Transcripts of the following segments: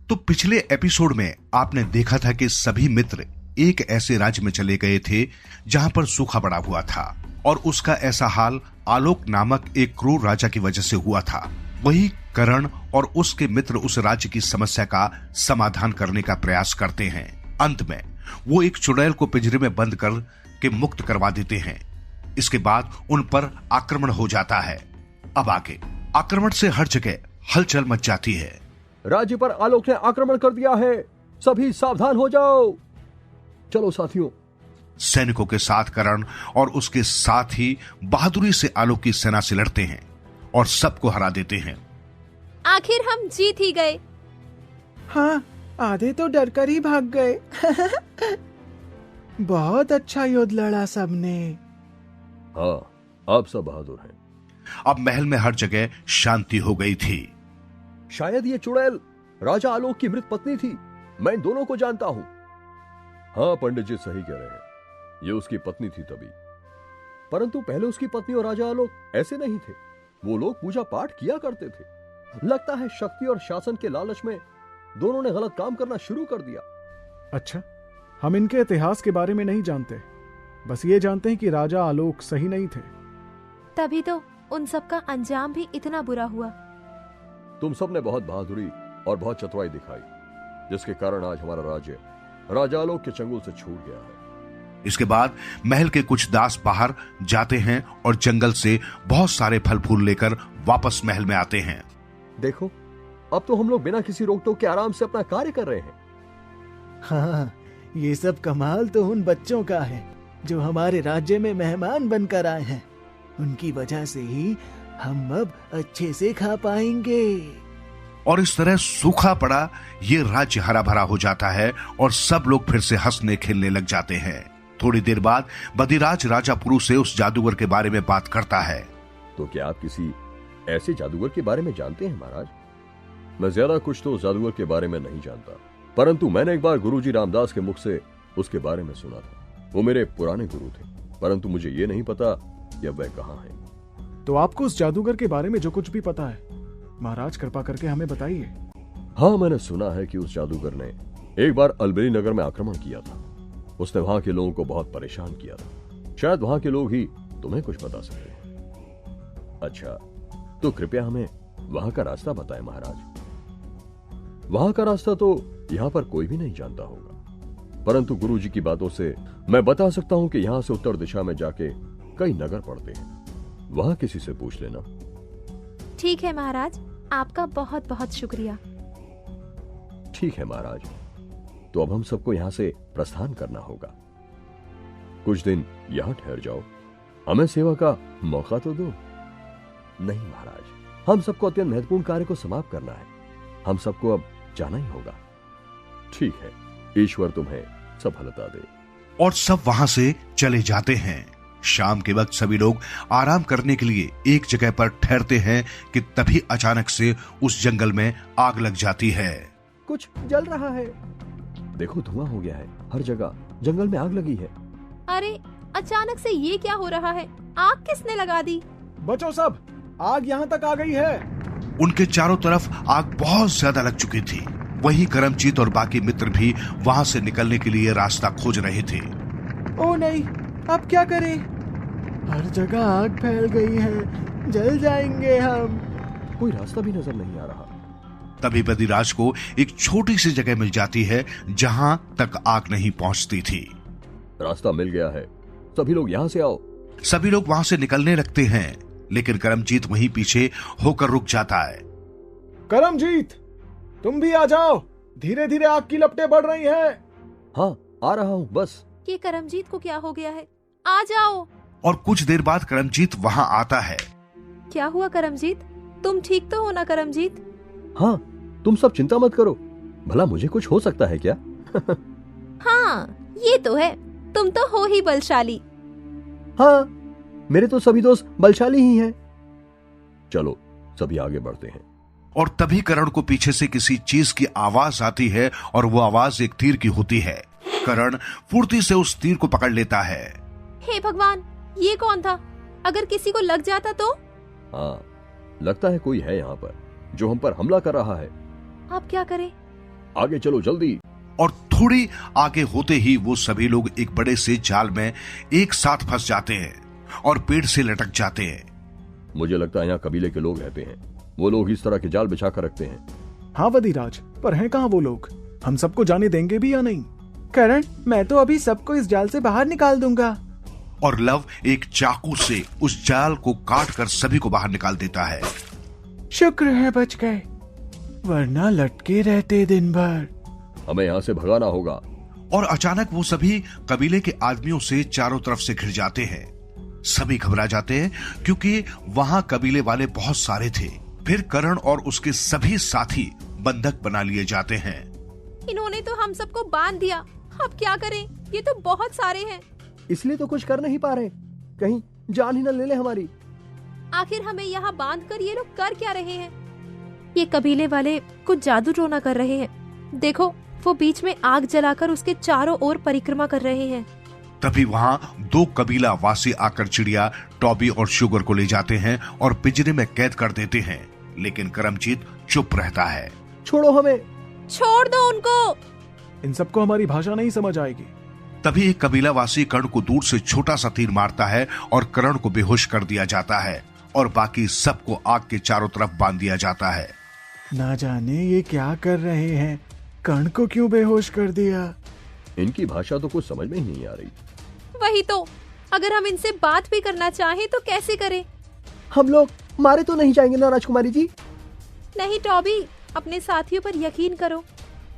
तो पिछले एपिसोड में आपने देखा था कि सभी मित्र एक ऐसे राज्य में चले गए थे जहां पर सूखा पड़ा हुआ था और उसका ऐसा हाल आलोक नामक एक क्रूर राजा की वजह से हुआ था। वही करण और उसके मित्र उस राज्य की समस्या का समाधान करने का प्रयास करते हैं। अंत में वो एक चुड़ैल को पिंजरे में बंद कर के मुक्त करवा देते हैं। इसके बाद उन पर आक्रमण हो जाता है। अब आगे आक्रमण से हर जगह हलचल मच जाती है। राज्य पर आलोक ने आक्रमण कर दिया है, सभी सावधान हो जाओ। चलो साथियों। सैनिकों के साथ करण और उसके साथ ही बहादुरी से आलोक की सेना से लड़ते हैं और सबको हरा देते हैं। आखिर हम जीत ही गए। हाँ, आधे तो डर कर ही भाग गए। बहुत अच्छा युद्ध लड़ा सबने। हाँ, आप सब बहादुर हैं। अब महल में हर जगह शांति हो गई थी। शायद ये चुड़ैल राजा आलोक की मृत पत्नी थी। मैं इन दोनों को जानता हूं। हाँ, पंडित जी सही कह रहे हैं, ये उसकी पत्नी थी तभी। परंतु पहले उसकी पत्नी और राजा आलोक ऐसे नहीं थे। वो लोग पूजा पाठ किया करते थे। लगता है शक्ति और शासन के लालच में दोनों ने गलत काम करना शुरू कर दिया। अच्छा, हम इनके इतिहास के बारे में नहीं जानते, बस ये जानते हैं कि राजा आलोक सही नहीं थे। तभी तो उन सब का अंजाम भी इतना बुरा हुआ। तुम सब ने बहुत बहादुरी और बहुत चतुराई दिखाई, जिसके कारण आज हमारा राज्य राजा आलोक के चंगुल से छूट गया है। इसके बाद महल के कुछ दास बाहर जाते हैं और जंगल से बहुत सारे फल फूल लेकर वापस महल में आते हैं। देखो, अब तो हम लोग बिना किसी रोक टोक के आराम से अपना कार्य कर रहे हैं। हाँ, ये सब कमाल तो उन बच्चों का है जो हमारे राज्य में मेहमान बनकर आए हैं। उनकी वजह से ही हम अब अच्छे से खा पाएंगे। और इस तरह सूखा पड़ा ये राज्य हरा भरा हो जाता है और सब लोग फिर से हंसने खेलने लग जाते हैं। थोड़ी देर बाद बदिराज राजा पुरु से उस जादूगर के बारे में बात करता है। तो क्या आप किसी ऐसे जादूगर के बारे में जानते हैं महाराज? मैं ज्यादा कुछ तो जादूगर के बारे में नहीं जानता, परंतु मैंने एक बार गुरुजी रामदास के मुख से उसके बारे में सुना था। वो मेरे पुराने गुरु थे, परंतु मुझे ये नहीं पता कि अब वह कहाँ है। तो आपको उस जादूगर के बारे में जो कुछ भी पता है, महाराज कृपा करके हमें बताइए। हाँ, मैंने सुना है कि उस जादूगर ने एक बार अलबेरी नगर में आक्रमण किया था। उसने वहां के लोगों को बहुत परेशान किया था। शायद वहां के लोग ही तुम्हें कुछ बता सकते हैं। अच्छा, तो कृपया हमें वहां का रास्ता बताएं महाराज। वहां का रास्ता तो यहाँ पर कोई भी नहीं जानता होगा, परंतु गुरुजी की बातों से मैं बता सकता हूँ कि यहाँ से उत्तर दिशा में जाके कई नगर पड़ते हैं। वहां किसी से पूछ लेना। ठीक है महाराज, आपका बहुत बहुत शुक्रिया। ठीक है महाराज, तो अब हम सबको यहाँ से प्रस्थान करना होगा। कुछ दिन यहाँ ठहर जाओ, हमें सेवा का मौका तो दो। नहीं महाराज, हम सबको अत्यंत महत्वपूर्ण कार्य को समाप्त करना है। हम सबको अब जाना ही होगा। ठीक है, ईश्वर तुम्हें सफलता दे। और सब वहां से चले जाते हैं। शाम के वक्त सभी लोग आराम करने के लिए एक जगह पर ठहरते हैं कि तभी अचानक से उस जंगल में आग लग जाती है। कुछ जल रहा है। देखो, धुआं हो गया है। हर जगह जंगल में आग लगी है। अरे, अचानक से ये क्या हो रहा है? आग किसने लगा दी? बचो सब, आग यहाँ तक आ गई है। उनके चारों तरफ आग बहुत ज्यादा लग चुकी थी। वहीं करमजीत और बाकी मित्र भी वहां से निकलने के लिए रास्ता खोज रहे थे। ओ नहीं, अब क्या करें? हर जगह आग फैल गई है, जल जाएंगे हम। कोई रास्ता भी नजर नहीं आ रहा। तभी बदिराज को एक छोटी सी जगह मिल जाती है जहां तक आग नहीं पहुंचती थी। रास्ता मिल गया है, सभी लोग यहाँ से आओ। सभी लोग वहां से निकलने लगते हैं, लेकिन करमजीत वहीं पीछे होकर रुक जाता है। करमजीत, तुम भी आ जाओ, धीरे धीरे आग की लपटें बढ़ रही हैं। हाँ, आ रहा हूँ बस। ये करमजीत को क्या हो गया है? आ जाओ। और कुछ देर बाद करमजीत वहां आता है। क्या हुआ करमजीत? तुम ठीक तो हो ना करमजीत? हाँ, तुम सब चिंता मत करो। भला मुझे कुछ हो सकता है क्या? हाँ, ये तो है, तुम तो हो ही बलशाली। हाँ, मेरे तो सभी दोस्त बलशाली ही हैं। चलो सभी आगे बढ़ते हैं। और तभी करण को पीछे से किसी चीज की आवाज आती है और वो आवाज एक तीर की होती है। करण फुर्ती से उस तीर को पकड़ लेता है। हे भगवान, ये कौन था? अगर किसी को लग जाता तो? हाँ, लगता है कोई है यहाँ पर जो हम पर हमला कर रहा है। अब क्या करें? आगे चलो जल्दी। और थोड़ी आगे होते ही वो सभी लोग एक बड़े से जाल में एक साथ फंस जाते हैं और पेड़ से लटक जाते हैं। मुझे लगता है यहाँ कबीले के लोग रहते हैं। वो लोग इस तरह के जाल बिछा कर रखते हैं। हाँ वधिराज, पर हैं कहाँ वो लोग? हम सबको जाने देंगे भी या नहीं? करण, मैं तो अभी सबको इस जाल से बाहर निकाल दूंगा। और लव एक चाकू से उस जाल को काट कर सभी को बाहर निकाल देता है। शुक्र है बच गए, वरना लटके रहते दिन भर। हमें यहाँ से भगाना होगा। और अचानक वो सभी कबीले के आदमियों से चारों तरफ से घिर जाते हैं। सभी घबरा जाते हैं क्योंकि वहां कबीले वाले बहुत सारे थे। फिर करण और उसके सभी साथी बंधक बना लिए जाते हैं। इन्होंने तो हम सबको बांध दिया, अब क्या करें? ये तो बहुत सारे हैं। इसलिए तो कुछ कर नहीं पा रहे, कहीं जान ही न ले ले हमारी। आखिर हमें यहाँ बांधकर ये लोग कर क्या रहे हैं? ये कबीले वाले कुछ जादू टोना कर रहे हैं। देखो, वो बीच में आग जलाकर उसके चारों ओर परिक्रमा कर रहे हैं। तभी वहां दो कबीला वासी आकर चिड़िया टॉबी और शुगर को ले जाते हैं और पिंजरे में कैद कर देते हैं। लेकिन करमजीत चुप रहता है। छोड़ो हमें। छोड़ दो उनको। इन सबको हमारी भाषा नहीं समझ आएगी। तभी एक कबीला वासी कर्ण को दूर से छोटा सा तीर मारता है और कर्ण को बेहोश कर दिया जाता है और बाकी सबको आग के चारों तरफ बांध दिया जाता है। ना जाने ये क्या कर रहे हैं, कर्ण को क्यों बेहोश कर दिया? इनकी भाषा तो कुछ समझ में ही नहीं आ रही। वही तो, अगर हम इनसे बात भी करना चाहें तो कैसे करें? हम लोग मारे तो नहीं जाएंगे ना राजकुमारी जी? नहीं टॉबी, अपने साथियों पर यकीन करो।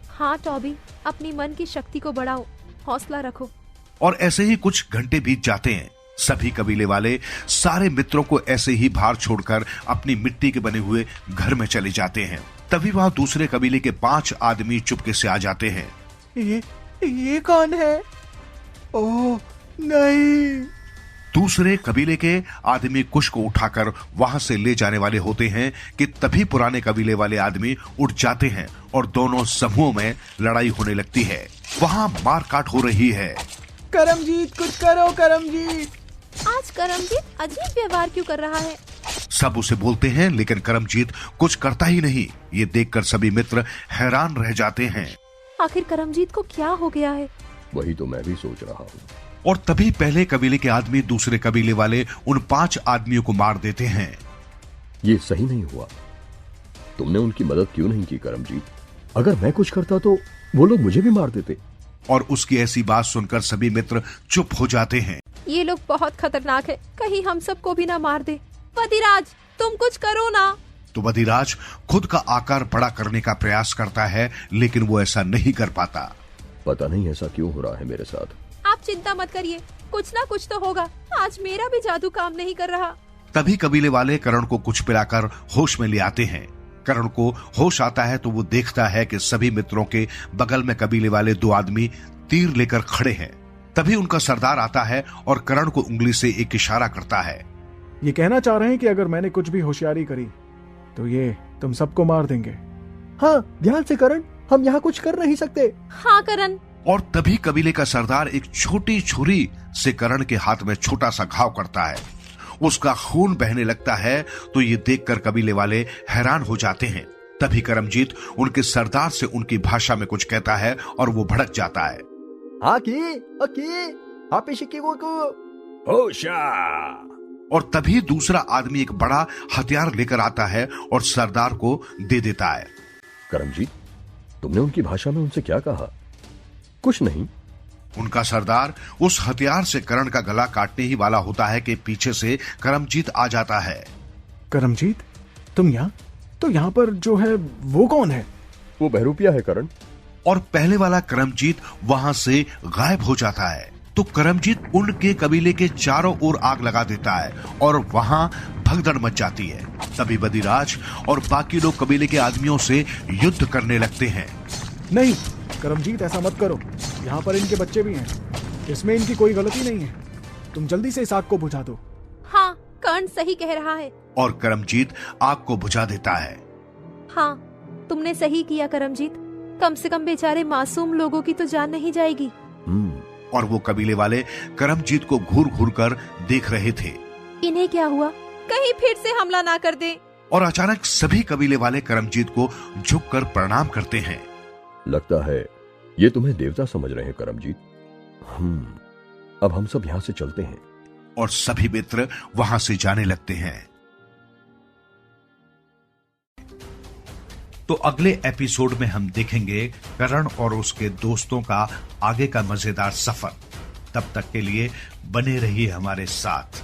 हाँ टॉबी, अपनी मन की शक्ति को बढ़ाओ, हौसला रखो। और ऐसे ही कुछ घंटे बीत जाते हैं। सभी कबीले वाले सारे मित्रों को ऐसे ही भार छोड़कर अपनी मिट्टी के बने हुए घर में चले जाते हैं। तभी वहां दूसरे कबीले के 5 आदमी चुपके से आ जाते हैं। ये कौन है? ओह नहीं। दूसरे कबीले के आदमी कुश को उठाकर वहां से ले जाने वाले होते हैं कि तभी पुराने कबीले वाले आदमी उठ जाते हैं और दोनों समूहों में लड़ाई होने लगती है। वहां मारकाट हो रही है। करमजीत, कुछ करो करमजीत। आज करमजीत अजीब व्यवहार क्यों कर रहा है? सब उसे बोलते हैं लेकिन करमजीत कुछ करता ही नहीं। ये देखकर सभी मित्र हैरान रह जाते हैं। आखिर करमजीत को क्या हो गया है? वही तो मैं भी सोच रहा हूँ। और तभी पहले कबीले के आदमी दूसरे कबीले वाले उन 5 आदमियों को मार देते हैं। ये सही नहीं हुआ। तुमने उनकी मदद क्यों नहीं की करमजीत? अगर मैं कुछ करता तो वो लोग मुझे भी मार देते। और उसकी ऐसी बात सुनकर सभी मित्र चुप हो जाते हैं। ये लोग बहुत खतरनाक है, कहीं हम सबको भी ना मार दे। वधिराज, तुम कुछ करो ना। तो वधिराज खुद का आकार बड़ा करने का प्रयास करता है लेकिन वो ऐसा नहीं कर पाता। पता नहीं ऐसा क्यों हो रहा है मेरे साथ। आप चिंता मत करिए, कुछ ना कुछ तो होगा। आज मेरा भी जादू काम नहीं कर रहा। तभी कबीले वाले करण को कुछ पिलाकर होश में ले आते हैं। करण को होश आता है तो वो देखता है कि सभी मित्रों के बगल में कबीले वाले 2 आदमी तीर लेकर खड़े हैं। तभी उनका सरदार आता है और करण को उंगली से एक इशारा करता है। ये कहना चाह रहे हैं कि अगर मैंने कुछ भी होशियारी करी तो ये तुम सबको मार देंगे। हाँ, ध्यान से करण, हम यहाँ कुछ कर नहीं सकते। हाँ करण। और तभी कबीले का सरदार एक छोटी छुरी से करण के हाथ में छोटा सा घाव करता है। उसका खून बहने लगता है तो ये देखकर कबीले वाले हैरान हो जाते हैं। तभी करमजीत उनके सरदार से उनकी भाषा में कुछ कहता है और वो भड़क जाता है। और तभी दूसरा आदमी एक बड़ा हथियार लेकर आता है और सरदार को दे देता है। करमजीत, तुमने उनकी भाषा में उनसे क्या कहा? कुछ नहीं। उनका सरदार उस हथियार से करण का गला काटने ही वाला होता है कि पीछे से करमजीत आ जाता है। करमजीत, तुम यहाँ? तो यहाँ पर जो है वो कौन है? वो बहरूपिया है करण। और पहले वाला करमजीत वहां से गायब हो जाता है। तो करमजीत उनके कबीले के चारों ओर आग लगा देता है और वहां भगदड़ मच जाती है। तभी वधिराज और बाकी लोग कबीले के आदमियों से युद्ध करने लगते हैं। नहीं करमजीत, ऐसा मत करो। यहाँ पर इनके बच्चे भी हैं, इसमें इनकी कोई गलती नहीं है। तुम जल्दी से इस आग को बुझा दो। हाँ, कर्ण सही कह रहा है। और करमजीत आग को बुझा देता है। हाँ, तुमने सही किया करमजीत। कम से कम बेचारे मासूम लोगों की तो जान नहीं जाएगी। और वो कबीले वाले करमजीत को घूर घूर कर देख रहे थे। इन्हें क्या हुआ? कहीं फिर से हमला ना कर दे। और अचानक सभी कबीले वाले करमजीत को झुककर प्रणाम करते हैं। लगता है ये तुम्हें देवता समझ रहे हैं करमजीत। अब हम सब यहां से चलते हैं। और सभी मित्र वहां से जाने लगते हैं। तो अगले एपिसोड में हम देखेंगे करण और उसके दोस्तों का आगे का मजेदार सफर। तब तक के लिए बने रहिए हमारे साथ।